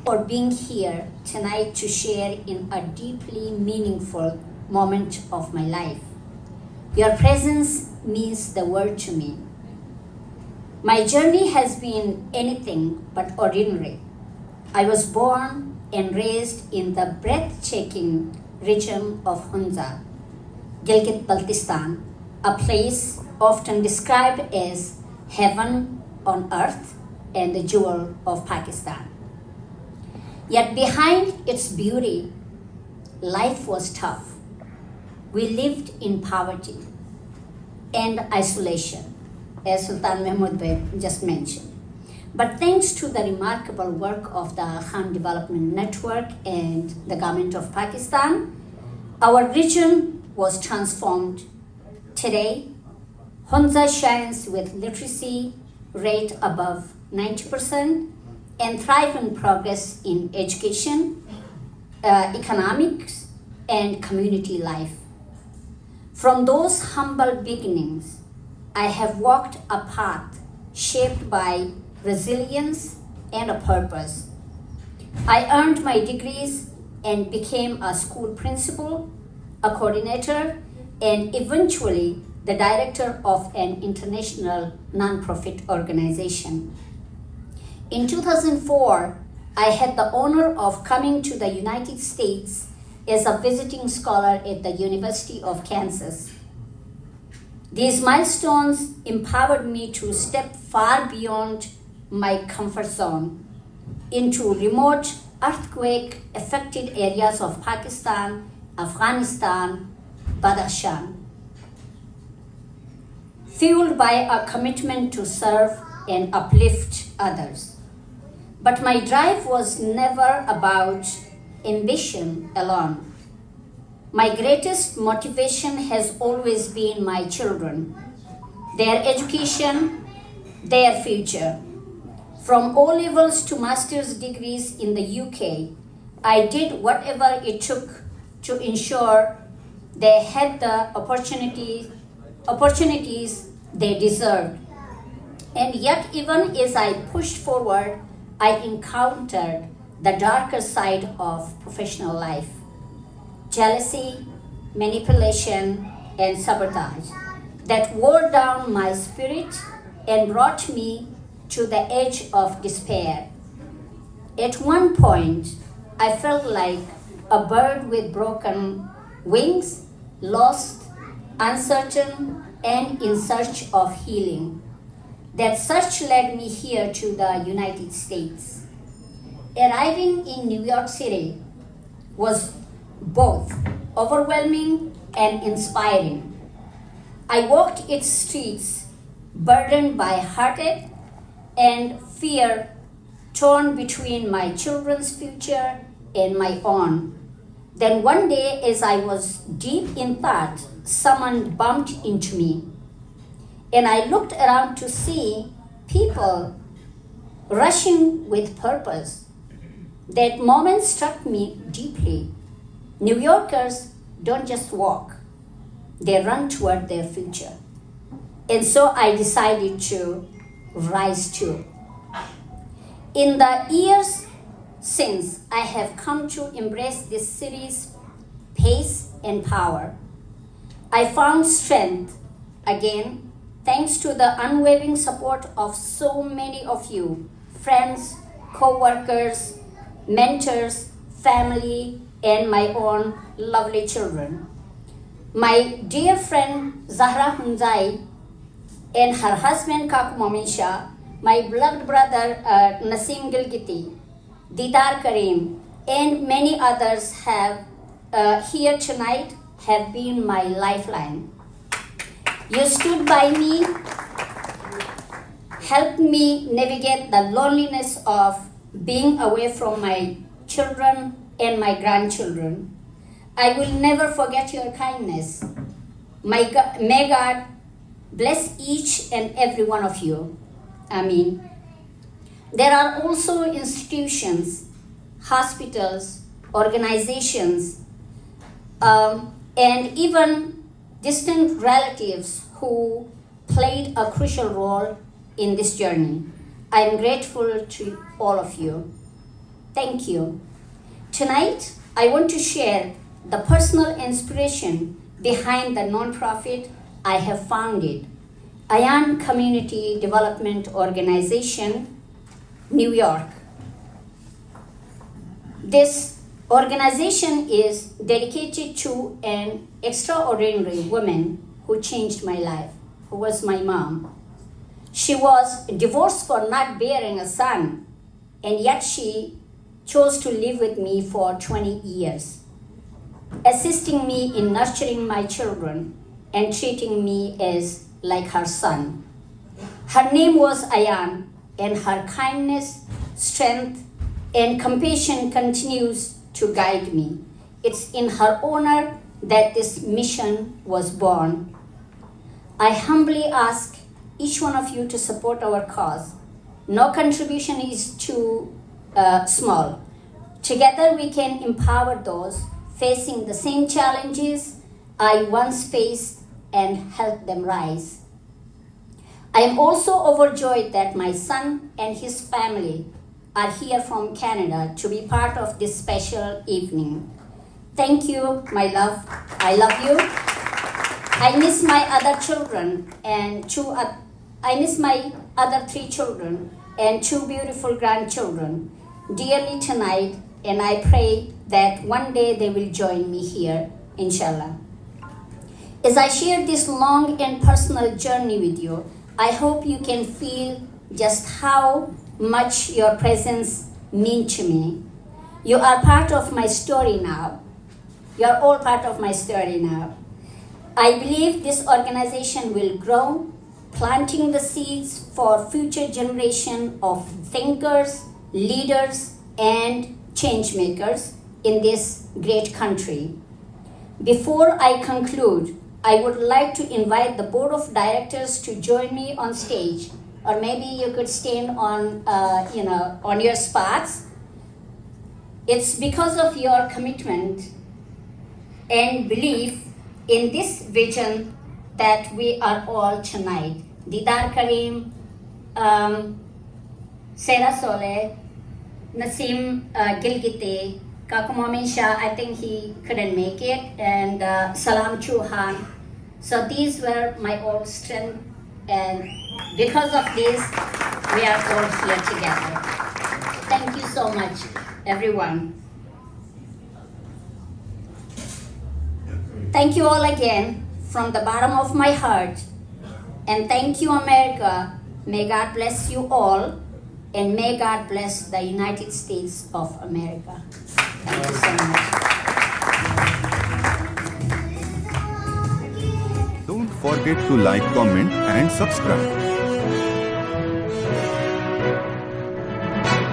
for being here tonight to share in a deeply meaningful moment of my life. Your presence means the world to me. My journey has been anything but ordinary. I was born and raised in the breathtaking region of Hunza, Gilgit-Baltistan, a place often described as heaven on earth and the jewel of Pakistan. Yet behind its beauty, life was tough. We lived in poverty and isolation, as Sultan Mahmud Bey just mentioned. But thanks to the remarkable work of the Khan Development Network and the government of Pakistan, our region was transformed. Today, Hunza shines with literacy rate above 90% and thriving progress in education, economics, and community life. From those humble beginnings, I have walked a path shaped by resilience and a purpose. I earned my degrees and became a school principal, a coordinator, and eventually the director of an international nonprofit organization. In 2004, I had the honor of coming to the United States as a visiting scholar at the University of Kansas. These milestones empowered me to step far beyond my comfort zone into remote earthquake-affected areas of Pakistan, Afghanistan, Badakhshan, fueled by a commitment to serve and uplift others. But my drive was never about ambition alone. My greatest motivation has always been my children, their education, their future. From O levels to master's degrees in the UK, I did whatever it took to ensure they had the opportunities they deserved. And yet, even as I pushed forward, I encountered the darker side of professional life: jealousy, manipulation, and sabotage that wore down my spirit and brought me to the edge of despair. At one point, I felt like a bird with broken wings, lost, uncertain, and in search of healing. That search led me here to the United States. Arriving in New York City was both overwhelming and inspiring. I walked its streets burdened by heartache and fear, torn between my children's future and my own. Then one day, as I was deep in thought, someone bumped into me. And I looked around to see people rushing with purpose. That moment struck me deeply. New Yorkers don't just walk, they run toward their future. And so I decided to rise too. In the years since, I have come to embrace this city's pace and power. I found strength again thanks to the unwavering support of so many of you, friends, co-workers, mentors, family, and my own lovely children. My dear friend Zahra Hunzai and her husband Kaku Momin Shah, my beloved brother Nasim Gilgiti, Didar Karim, and many others have here tonight have been my lifeline. You stood by me, helped me navigate the loneliness of being away from my children and my grandchildren. I will never forget your kindness. May God bless each and every one of you. Amen. There are also institutions, hospitals, organizations, and even distant relatives who played a crucial role in this journey. I am grateful to all of you. Thank you. Tonight, I want to share the personal inspiration behind the nonprofit I have founded, Ayaan Community Development Organization, New York. This organization is dedicated to an extraordinary woman who changed my life, who was my mom. She was divorced for not bearing a son, and yet she chose to live with me for 20 years, assisting me in nurturing my children and treating me as like her son. Her name was Ayaan, and her kindness, strength, and compassion continues to guide me. It's in her honor that this mission was born. I humbly ask each one of you to support our cause. No contribution is too small. Together we can empower those facing the same challenges I once faced and help them rise. I am also overjoyed that my son and his family are here from Canada to be part of this special evening. Thank you, my love. I love you. I miss my other children and I miss my other 3 children and 2 beautiful grandchildren dearly tonight, and I pray that one day they will join me here, inshallah. As I share this long and personal journey with you, I hope you can feel just how much your presence means to me. You are part of my story now. You are all part of my story now. I believe this organization will grow, planting the seeds for future generation of thinkers, leaders, and change makers in this great country. Before I conclude, I would like to invite the board of directors to join me on stage, or maybe you could stand on, on your spots. It's because of your commitment and belief in this vision that we are all tonight. Didar Karim, Sarah Soleh, Nasim Gilgite, Kakumomin Shah, I think he couldn't make it, and Salam Chauhan. So these were my old strength, and because of this, we are all here together. Thank you so much, everyone. Thank you all again from the bottom of my heart. And thank you, America. May God bless you all. And may God bless the United States of America. Thank you so much. Don't forget to like, comment and subscribe.